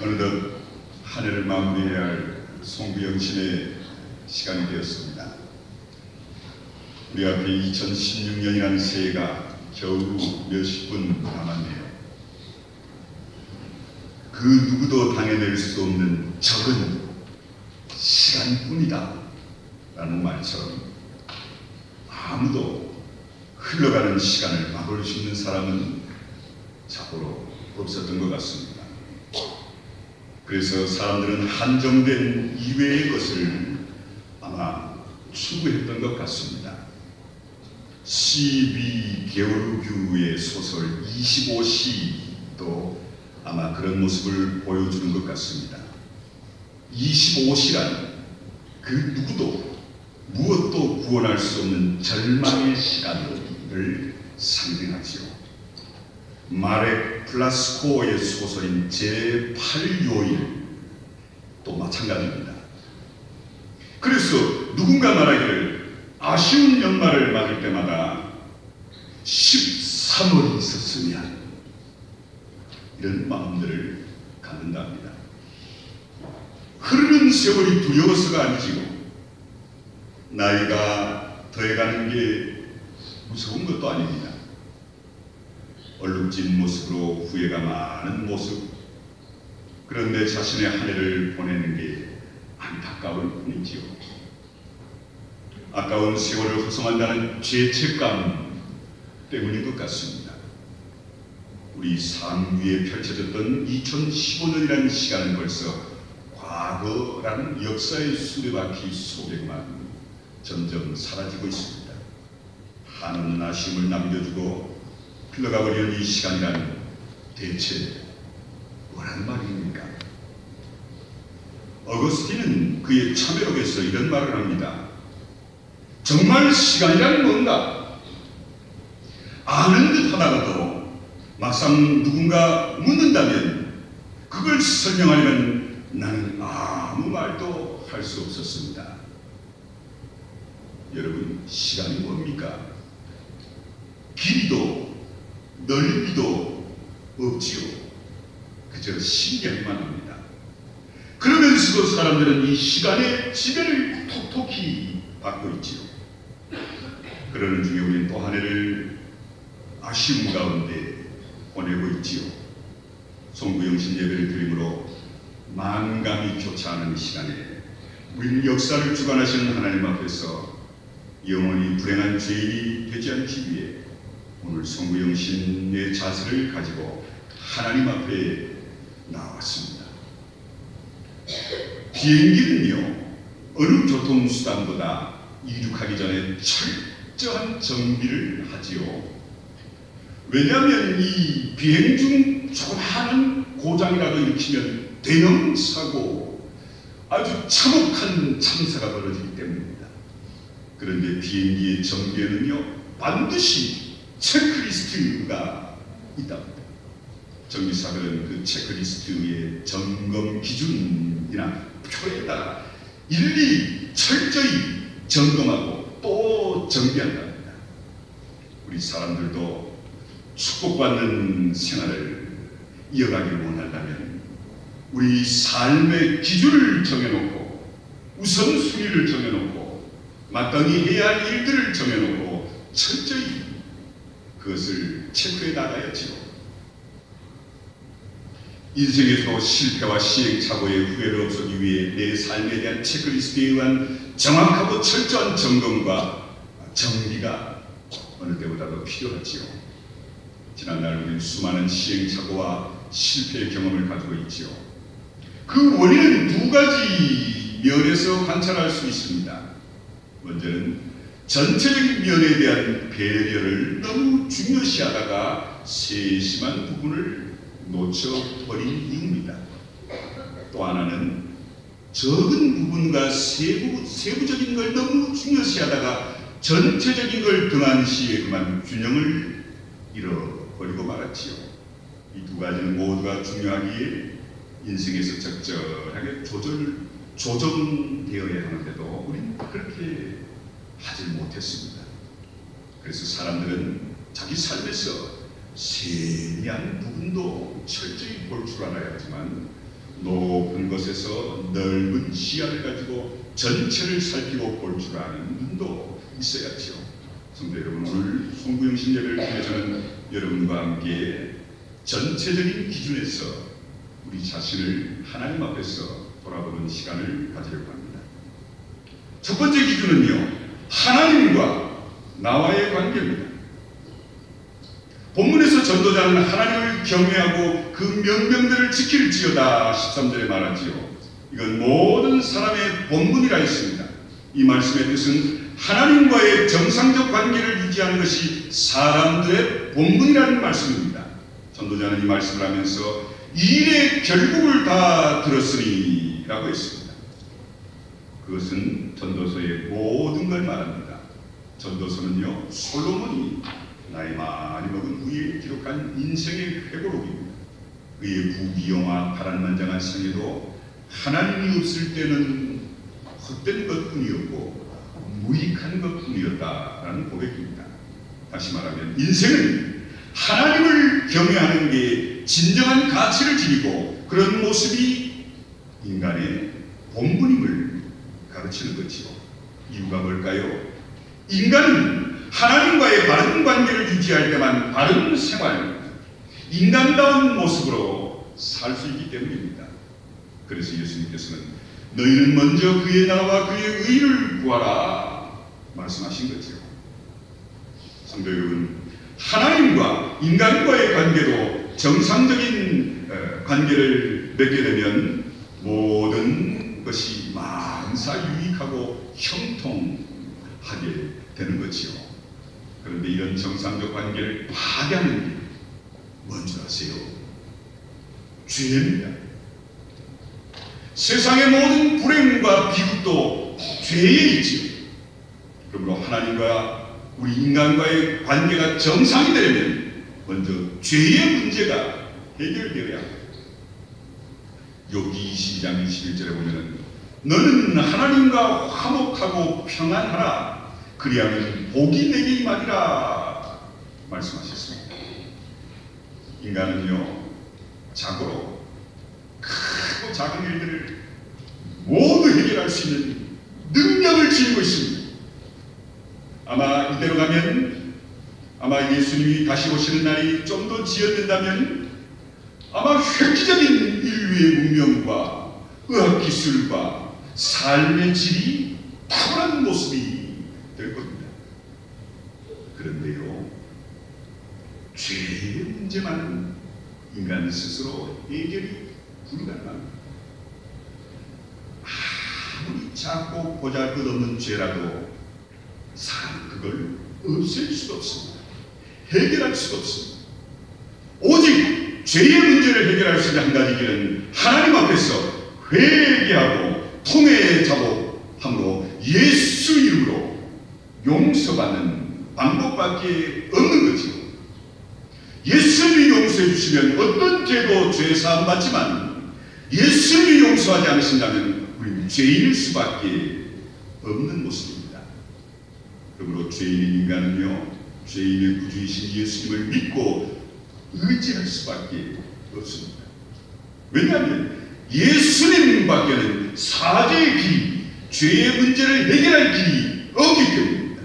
어느덧 한 해를 마무리해야 할 송구영신의 시간이 되었습니다. 우리 앞에 2016년이라는 새해가 겨우 몇십 분 남았네요. 그 누구도 당해낼 수 없는 적은 시간뿐이다 라는 말처럼 아무도 흘러가는 시간을 막을 수 있는 사람은 자고로 없었던 것 같습니다. 그래서 사람들은 한정된 이외의 것을 아마 추구했던 것 같습니다. C.B. 게오르규의 소설 25시도 아마 그런 모습을 보여주는 것 같습니다. 25시란 그 누구도 무엇도 구원할 수 없는 절망의 시간을 상징하지요. 마렉 플라스코의 소설인 제8요일 또 마찬가지입니다. 그래서 누군가 말하기를 아쉬운 연말을 맞을 때마다 13월이 있었으면 이런 마음들을 갖는답니다. 흐르는 세월이 두려워서가 아니지요. 나이가 더해가는 게 무서운 것도 아닙니다. 얼룩진 모습으로 후회가 많은 모습, 그런 내 자신의 한 해를 보내는 게 안타까울 뿐이지요. 아까운 세월을 허송한다는 죄책감 때문인 것 같습니다. 우리 삶 위에 펼쳐졌던 2015년이라는 시간은 벌써 과거라는 역사의 수레바퀴 속에만 점점 사라지고 있습니다. 한없는 아쉬움을 남겨주고 흘러가버리는 이 시간이란 대체 뭐란 말입니까? 어거스틴은 그의 참회록에서 이런 말을 합니다. 정말 시간이란 뭔가? 아는 듯 하다가도 막상 누군가 묻는다면 그걸 설명하려면 나는 아무 말도 할 수 없었습니다. 여러분, 시간이 뭡니까? 길이도 넓이도 없지요. 그저 신기하기만 합니다. 그러면서도 사람들은 이 시간의 지배를 톡톡히 받고 있지요. 그러는 중에 우리는 또 한 해를 아쉬움 가운데 보내고 있지요. 송구영신 예배를 드림으로 만감이 교차하는 시간에 우리는 역사를 주관하시는 하나님 앞에서 영원히 불행한 죄인이 되지 않기 위해 오늘 송구영신의 자세를 가지고 하나님 앞에 나왔습니다. 비행기는요, 어느 교통수단보다 이륙하기 전에 철저한 정비를 하지요. 왜냐하면 이 비행 중 조그마한 고장이라도 일으키면 대형 사고, 아주 참혹한 참사가 벌어지기 때문입니다. 그런데 비행기의 정비에는요, 반드시 체크리스트가 있답니다. 정비사들은 그 체크리스트의 점검 기준이나 표에다가 일일이 철저히 점검하고 또 정비한답니다. 우리 사람들도 축복받는 생활을 이어가기를 원한다면 우리 삶의 기준을 정해놓고 우선순위를 정해놓고 마땅히 해야 할 일들을 정해놓고 철저히 그것을 체크해 나가야지요. 인생에서 실패와 시행착오의 후회를 없애기 위해 내 삶에 대한 체크리스트에 의한 정확하고 철저한 점검과 정비가 어느 때보다도 필요하지요. 지난날 우리는 수많은 시행착오와 실패의 경험을 가지고 있지요. 그 원인은 두 가지 면에서 관찰할 수 있습니다. 먼저는 전체적인 면에 대한 배려를 너무 중요시하다가 세심한 부분을 놓쳐버린 이유입니다. 또 하나는 적은 부분과 세부적인 걸 너무 중요시하다가 전체적인 걸 등한시에 그만 균형을 잃어버리고 말았지요. 이 두 가지는 모두가 중요하기에 인생에서 적절하게 조정되어야 하는데도 우리는 그렇게 하지 못했습니다. 그래서 사람들은 자기 삶에서 세미한 부분도 철저히 볼 줄 알아야 하지만 높은 곳에서 넓은 시야를 가지고 전체를 살피고 볼 줄 아는 눈도 있어야죠. 성도 여러분, 오늘 송구영신 예배를 통해 저는 여러분과 함께 전체적인 기준에서 우리 자신을 하나님 앞에서 돌아보는 시간을 가지려고 합니다. 첫 번째 기준은요, 하나님과 나와의 관계입니다. 본문에서 전도자는 하나님을 경외하고 그 명령들을 지킬지어다 13절에 말하지요. 이건 모든 사람의 본분이라 했습니다. 이 말씀의 뜻은 하나님과의 정상적 관계를 유지하는 것이 사람들의 본분이라는 말씀입니다. 전도자는 이 말씀을 하면서 일의 결국을 다 들었으니 라고 했습니다. 그것은 전도서의 모든 걸 말합니다. 전도서는요, 솔로몬이 나이 많이 먹은 후에 기록한 인생의 회고록입니다. 그의 부귀영화 파란만장한 생애도 하나님이 없을 때는 헛된 것뿐이었고 무익한 것뿐이었다라는 고백입니다. 다시 말하면 인생은 하나님을 경외하는 게 진정한 가치를 지니고 그런 모습이 인간의 본분임을 가르치는 것이요. 이유가 뭘까요? 인간은 하나님과의 바른 관계를 유지할 때만 바른 생활, 인간다운 모습으로 살 수 있기 때문입니다. 그래서 예수님께서는 너희는 먼저 그의 나라와 그의 의를 구하라 말씀하신 거죠. 성도 여러분, 하나님과 인간과의 관계도 정상적인 관계를 맺게 되면 모든 것이 만사 유익하고 형통하게 되는 거지요. 그런데 이런 정상적 관계를 파괴하는 게 뭔지 아세요? 죄입니다. 세상의 모든 불행과 비극도 죄에 있지요. 그러므로 하나님과 우리 인간과의 관계가 정상이 되려면 먼저 죄의 문제가 해결되어야 합니다. 욥기 22장 21절에 보면은 너는 하나님과 화목하고 평안하라 그리하면 복이 내게 임하리라 말씀하셨습니다. 인간은요, 자고로 크고 작은 일들을 모두 해결할 수 있는 능력을 지니고 있습니다. 아마 이대로 가면 아마 예수님이 다시 오시는 날이 좀 더 지연된다면 아마 획기적인 인류의 문명과 의학기술과 삶의 질이 탁월한 모습이 될 겁니다. 그런데요, 죄의 문제만 인간 스스로 해결이 불가능합니다. 아무리 작고 보잘것없는 죄라도 사람 그걸 없앨 수도 없습니다. 해결할 수도 없습니다. 오직 죄의 문제를 해결할 수 있는 한 가지 길은 하나님 앞에서 회개하고 통회 자복함으로 예수 이름으로 용서받는 방법밖에 없는 거죠. 예수님이 용서해 주시면 어떤 죄도 죄 사함 받지만 예수님이 용서하지 않으신다면 우리는 죄인일 수밖에 없는 모습입니다. 그러므로 죄인인 인간은요, 죄인의 구주이신 예수님을 믿고 의지할 수밖에 없습니다. 왜냐하면 예수님밖에는 사죄의 길이, 죄의 문제를 해결할 길이 없기 때문입니다.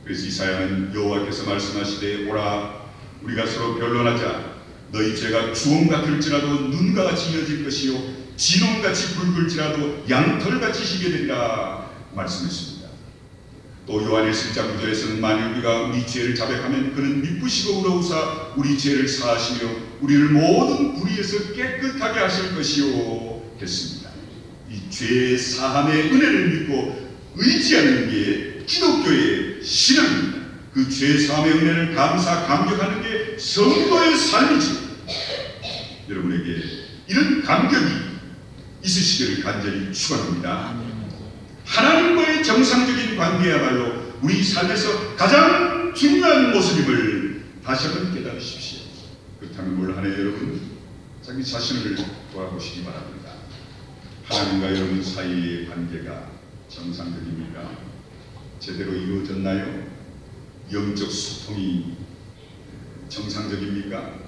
그래서 이사야는 여호와께서 말씀하시되 오라 우리가 서로 변론하자. 너희 죄가 주홍 같을지라도 눈과 같이 이어질 것이요 진홍같이 붉을지라도 양털같이 희게 되리라 말씀했습니다. 또 요한일서 1장 9절에서는 만일 우리가 우리 죄를 자백하면 그는 미쁘시고 의로우사 우리 죄를 사하시며 우리를 모든 불의에서 깨끗하게 하실 것이요 했습니다. 이 죄 사함의 은혜를 믿고 의지하는 게 기독교의 신앙입니다. 그 죄 사함의 은혜를 감사 감격하는 게 성도의 삶이죠. 여러분에게 이런 감격이 있으시기를 간절히 축원합니다. 하나님과의 정상적인 관계야말로 우리 삶에서 가장 중요한 모습임을 다시 한번 깨달으십시오. 그렇다면 올 한 해 여러분 자기 자신을 돌아보시기 바랍니다. 하나님과 여러분 사이의 관계가 정상적입니까? 제대로 이루어졌나요? 영적 소통이 정상적입니까?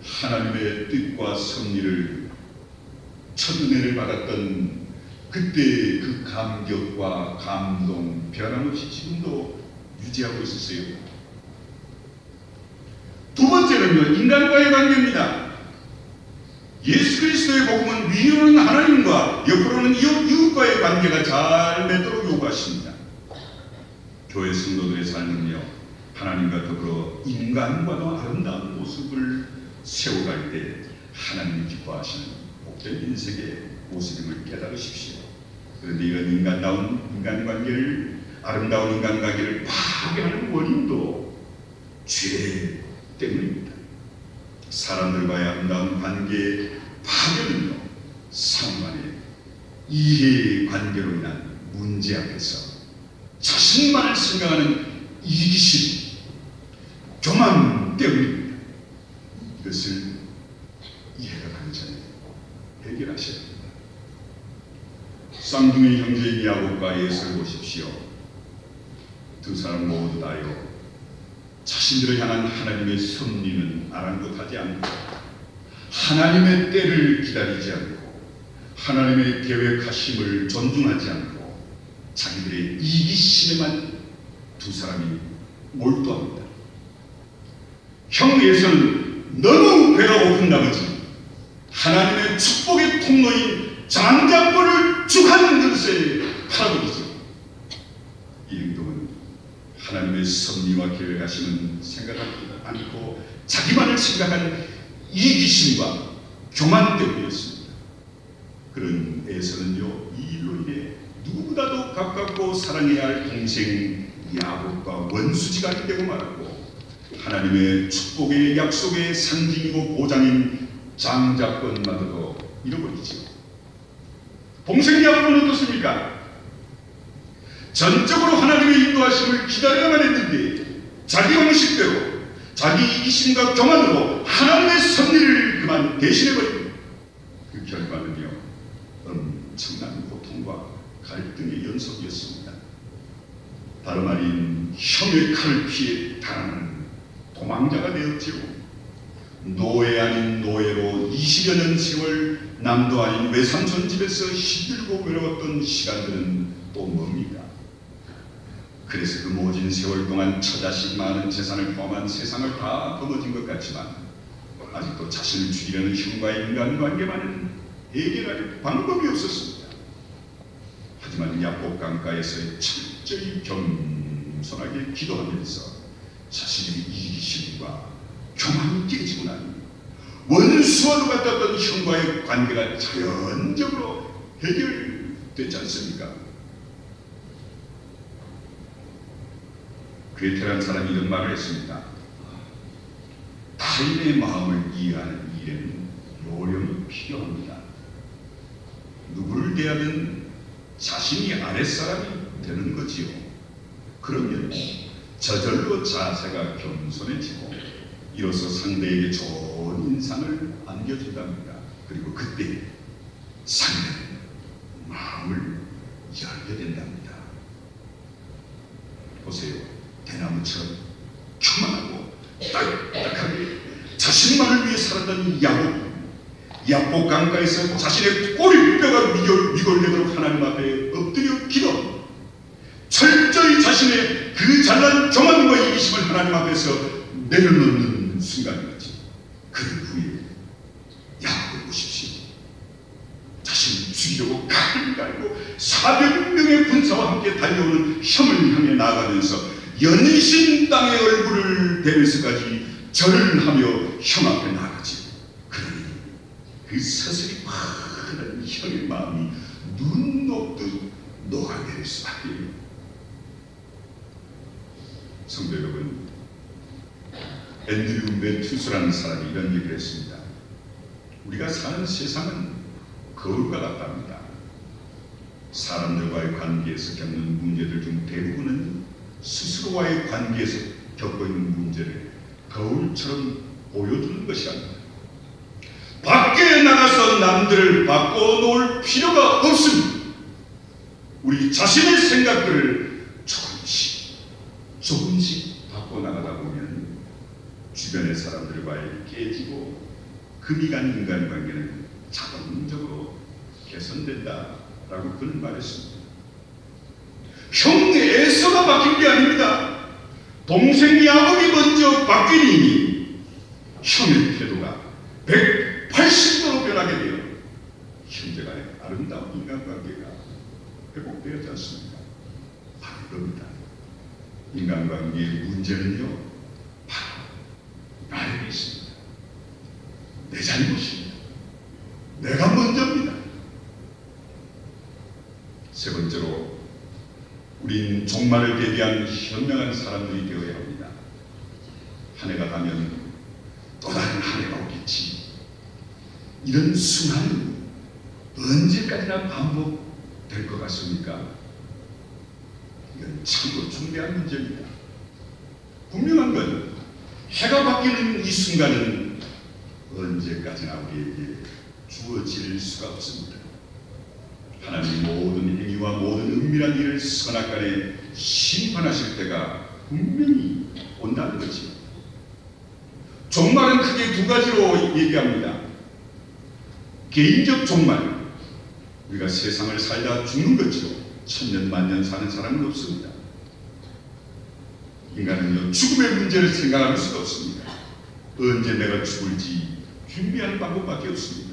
하나님의 뜻과 섭리를 첫 은혜를 받았던 그때 그 감격과 감동 변함없이 지금도 유지하고 있으세요. 두 번째는요, 인간과의 관계입니다. 예수 그리스도의 복음은 위로는 하나님과 옆으로는 이웃과의 관계가 잘 맺도록 요구하십니다. 교회 성도들의 삶은요, 하나님과 더불어 인간과도 아름다운 모습을 세워갈 때 하나님이 기뻐하시는 복된 인생의 모습임을 깨달으십시오. 그런데 이런 인간관계를, 아름다운 인간관계를 파괴하는 원인도 죄 때문입니다. 사람들과의 아름다운 관계의 파괴는요, 상관의 이해관계로 인한 문제 앞에서 자신만을 생각하는 이기심, 교만 때문입니다. 이것을 이해가 가기 전에 해결하셔야 합니다. 쌍둥이 형제인 야곱과 에서를 보십시오. 두 사람 모두 다요, 자신들을 향한 하나님의 섭리는 아랑곳하지 않고 하나님의 때를 기다리지 않고 하나님의 계획하심을 존중하지 않고 자기들의 이기심에만 두 사람이 몰두합니다. 형 에서는 너무 배가 고픈 나머지 하나님의 축복의 통로인 장작불을 죽한 그릇에 팔아버리죠. 이 행동은 하나님의 섭리와 계획하심은 생각하지 않고 자기만을 생각하는 이기심과 교만 때문이었습니다. 그런 에서는요, 이 일로 인해 누구보다도 가깝고 사랑해야 할 동생 야곱과 원수지간이 되고 말았고, 하나님의 축복의 약속의 상징이고 보장인 장자권마저도 잃어버리죠. 동생 야곱은 어떻습니까? 전적으로 하나님의 인도하심을 기다려야만 했는데 자기 형식대로 자기 이기심과 교만으로 하나님의 섭리를 그만 대신해버립니다. 그 결과는요, 엄청난 고통과 갈등의 연속이었습니다. 다름 아닌 형의 칼을 피해 달아나는 도망자가 되었지요. 노예 아닌 노예로 20여 년 세월 남도 아닌 외삼촌 집에서 힘들고 외로웠던 시간들은 또 뭡니까? 그래서 그 모진 세월 동안 처자식 많은 재산을 포함한 세상을 다 거머쥔 것 같지만 아직도 자신을 죽이려는 형과의 인간관계만은 해결할 방법이 없었습니다. 하지만 야곱 강가에서 철저히 겸손하게 기도하면서 자신의 이기심과 교만이 깨지고 나니 원수와 같았던 형과의 관계가 자연적으로 해결되지 않습니까? 괴테란 사람이 이런 말을 했습니다. 타인의 마음을 이해하는 일에는 요령이 필요합니다. 누구를 대하든 자신이 아랫사람이 되는 거지요. 그러면 저절로 자세가 겸손해지고 이로써 상대에게 좋은 인상을 안겨준답니다. 그리고 그때 상대는 마음을 열게 된답니다. 보세요. 대나무처럼 교만하고 딱딱하게 자신만을 위해 살았던 야곱 강가에서 자신의 꼬리뼈가 위골되도록 하나님 앞에 엎드려 기도, 철저히 자신의 그 잘난 교만과 이기심을 하나님 앞에서 내려놓는 순간이었지. 그 후에 야곱을 보십시오. 자신을 죽이려고 칼을 갈고 400명의 군사와 함께 달려오는 형을 향해 나아가면서 연신 땅의 얼굴을 대면서까지 절을 하며 형 앞에 나가지. 그러니 그 서슬이 많은 형의 마음이 눈 녹듯 녹아내릴 수밖에요. 성도 여러분, 앤드류 매튜스라는 사람이 이런 얘기를 했습니다. 우리가 사는 세상은 거울과 같답니다. 사람들과의 관계에서 겪는 문제들 중 대부분은 스스로와의 관계에서 겪고 있는 문제를 거울처럼 보여주는 것이랍니다. 밖에 나가서 남들을 바꿔놓을 필요가 없습니다. 우리 자신의 생각들을 조금씩 바꿔나가다 보면 주변의 사람들과의 깨지고 금이 간 인간관계는 자동적으로 된다 라고 그는 말했습니다. 형 에서가 바뀐 게 아닙니다. 동생 야곱이 먼저 바뀌니 형의 태도가 180도로 변하게 되어 형제간의 아름다운 인간관계가 회복되었지 않습니까? 바로 그겁니다. 인간관계의 문제는요, 바로 나에게 있습니다. 내 잘못입니다. 내가 먼저입니다. 세 번째로, 우린 종말을 대비한 현명한 사람들이 되어야 합니다. 한 해가 가면 또 다른 한 해가 오겠지. 이런 순환은 언제까지나 반복될 것 같습니까? 이건 참으로 중대한 문제입니다. 분명한 건 해가 바뀌는 이 순간은 언제까지나 우리에게 주어질 수가 없습니다. 하나님 모든 행위와 모든 은밀한 일을 선악간에 심판하실 때가 분명히 온다는 거지. 종말은 크게 두 가지로 얘기합니다. 개인적 종말, 우리가 세상을 살다 죽는 거죠. 천년 만년 사는 사람은 없습니다. 인간은요, 죽음의 문제를 생각할 수가 없습니다. 언제 내가 죽을지 준비하는 방법밖에 없습니다.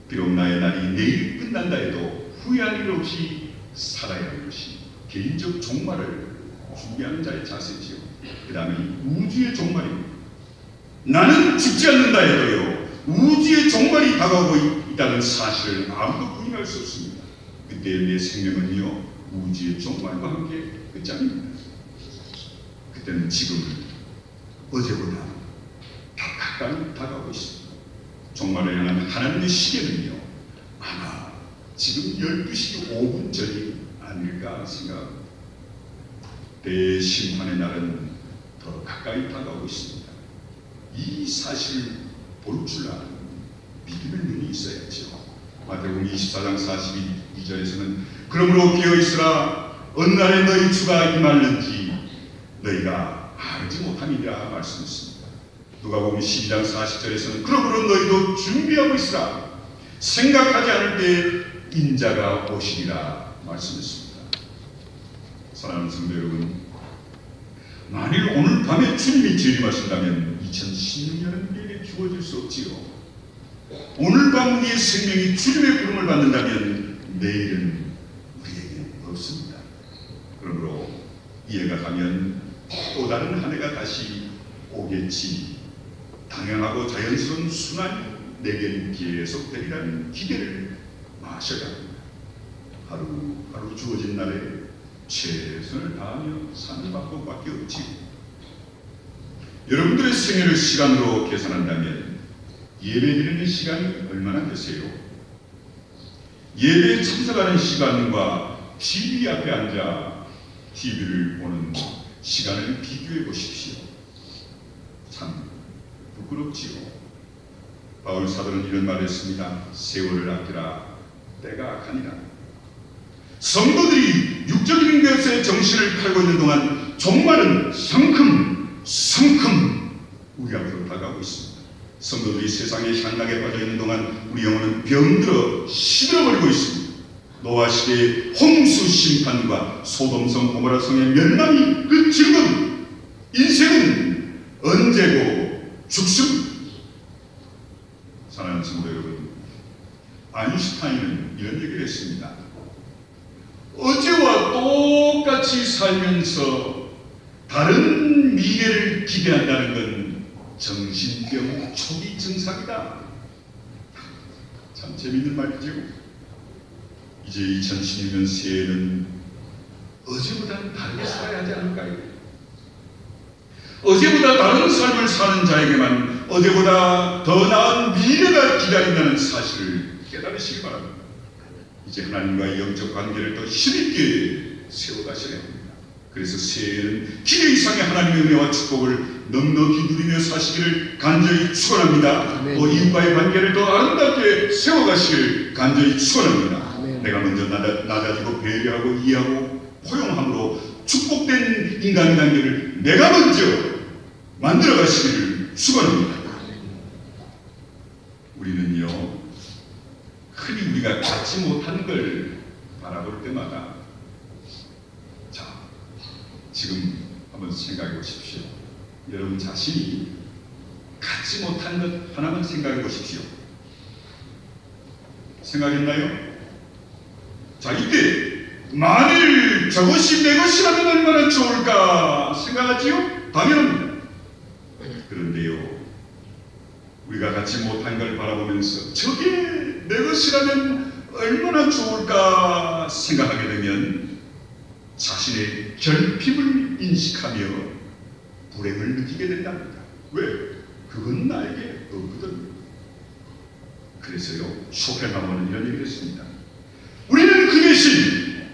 비록 나의 날이 내일 끝난다 해도 후회할 일 없이 살아야 할 것이 개인적 종말을 준비하는 자의 자세지요. 그 다음에 우주의 종말입니다. 나는 죽지 않는다 해도요, 우주의 종말이 다가오고 있다는 사실을 아무도 부인할 수 없습니다. 그때 내 생명은요, 우주의 종말과 함께 끝장입니다. 그때는 지금 어제보다 더 가까이 다가오고 있습니다. 종말을 향한 하나님의 시계는요, 아마 지금 12시 5분 전이 아닐까 생각합니다. 대심판의 날은 더 가까이 다가오고 있습니다. 이 사실을 볼 줄 아는 믿음의 눈이 있어야죠. 마태복음 24장 42절에서는 그러므로 깨어있으라, 어느 날에 너희 주가 임하는지 너희가 알지 못함이라 말씀했습니다. 누가복음 12장 40절에서는 그러므로 너희도 준비하고 있으라, 생각하지 않을 때 인자가 오시리라 말씀했습니다. 사랑하는 성도 여러분, 만일 오늘 밤에 주님이 재림하신다면 2016년은 우리에게 주어질 수 없지요. 오늘 밤 우리의 생명이 주님의 부름을 받는다면 내일은 우리에게 없습니다. 그러므로 이해가 가면 또 다른 한 해가 다시 오겠지. 당연하고 자연스러운 순환이 내게는 계속되리라는 기대를 마셔야 합니다. 하루 주어진 날에 최선을 다하며 사는 방법밖에 없지. 여러분들의 생애를 시간으로 계산한다면 예배드리는 시간이 얼마나 되세요? 예배에 참석하는 시간과 TV 앞에 앉아 TV를 보는 시간을 비교해 보십시오. 참 부끄럽지요. 바울 사도는 이런 말을 했습니다. 세월을 아끼라, 때가 가니라. 성도들이 육적인 것에 정신을 팔고 있는 동안 종말은 성큼 우리 앞으로 다가오고 있습니다. 성도들이 세상의 향락에 빠져 있는 동안 우리 영혼은 병들어 시들어버리고 있습니다. 노아 시대의 홍수 심판과 소돔성 고모라성의 멸망이 그 즐거움. 인생은 언제고 죽습니다. 사랑하는 성도 여러분, 아인슈타인은 이런 얘기를 했습니다. 어제와 똑같이 살면서 다른 미래를 기대한다는 건 정신병 초기 증상이다. 참 재밌는 말이죠. 이제 2016년 새해는 어제보다는 다르게 살아야 하지 않을까요? 어제보다 다른 삶을 사는 자에게만 어제보다 더 나은 미래가 기다린다는 사실을 깨달으시기 바랍니다. 이제 하나님과의 영적 관계를 더 힘있게 세워가셔야 합니다. 그래서 새해에는 기대 이상의 하나님의 은혜와 축복을 넉넉히 누리며 사시기를 간절히 축원합니다. 또 이웃과의 관계를 더 아름답게 세워가시기를 간절히 축원합니다. 내가 먼저 낮아지고 배려하고 이해하고 포용함으로 축복된 인간의 관계를 내가 먼저 만들어가시기를 축원합니다. 우리는요, 흔히 우리가 갖지 못한 걸 바라볼 때마다 자, 지금 한번 생각해 보십시오. 여러분 자신이 갖지 못한 것 하나만 생각해 보십시오. 생각했나요? 자, 이때 만일 저것이 내 것이라면 얼마나 좋을까 생각하지요? 당연합니다. 그런데요, 우리가 갖지 못한 걸 바라보면서 저게 내 것이라면 얼마나 좋을까 생각하게 되면 자신의 결핍을 인식하며 불행을 느끼게 된답니다. 왜? 그건 나에게 없거든. 그래서요, 쇼펜하우어는 이런 얘기를 했습니다. 우리는 그 대신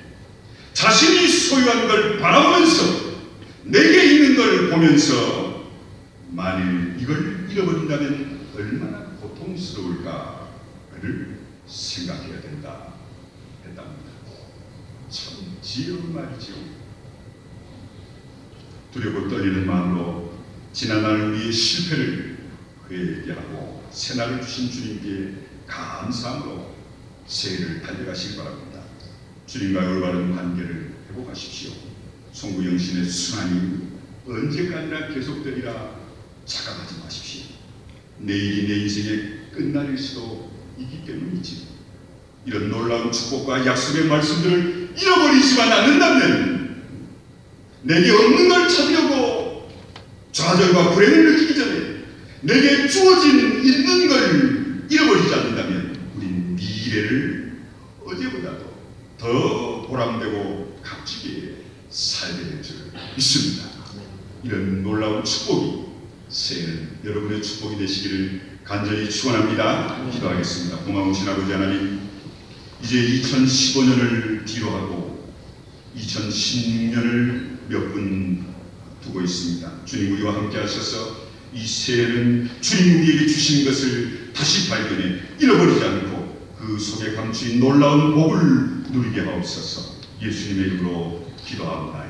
자신이 소유한 걸 바라보면서 내게 있는 걸 보면서 만일 이걸 잃어버린다면 얼마나 고통스러울까를 생각해야 된다 했답니다. 참 지혜로운 말이죠. 두렵고 떨리는 마음으로 지난날 우리의 실패를 회개하고 새날을 주신 주님께 감사함으로 새해를 달려가시기 바랍니다. 주님과의 올바른 관계를 회복하십시오. 송구영신의 순환이 언제까지나 계속되리라 착각하지 마십시오. 내일이 내 인생의 끝날일 수도 있기 때문이지. 이런 놀라운 축복과 약속의 말씀들을 잃어버리지만 않는다면 내게 없는 걸 찾으려고 좌절과 불행을 느끼기 전에 내게 주어진 있는 걸 잃어버리지 않는다면 우린 미래를 어제보다도 더 보람되고 값지게 살게 될 줄 믿습니다. 이런 놀라운 축복이 새해는 여러분의 축복이 되시기를 간절히 축원합니다. 기도하겠습니다. 고마우신 아버지 하나님, 이제 2015년을 뒤로하고 2016년을 몇 분 두고 있습니다. 주님 우리와 함께 하셔서 이 새해는 주님 우리에게 주신 것을 다시 발견해 잃어버리지 않고 그 속에 감추인 놀라운 복을 누리게 하옵소서. 예수님의 이름으로 기도합니다.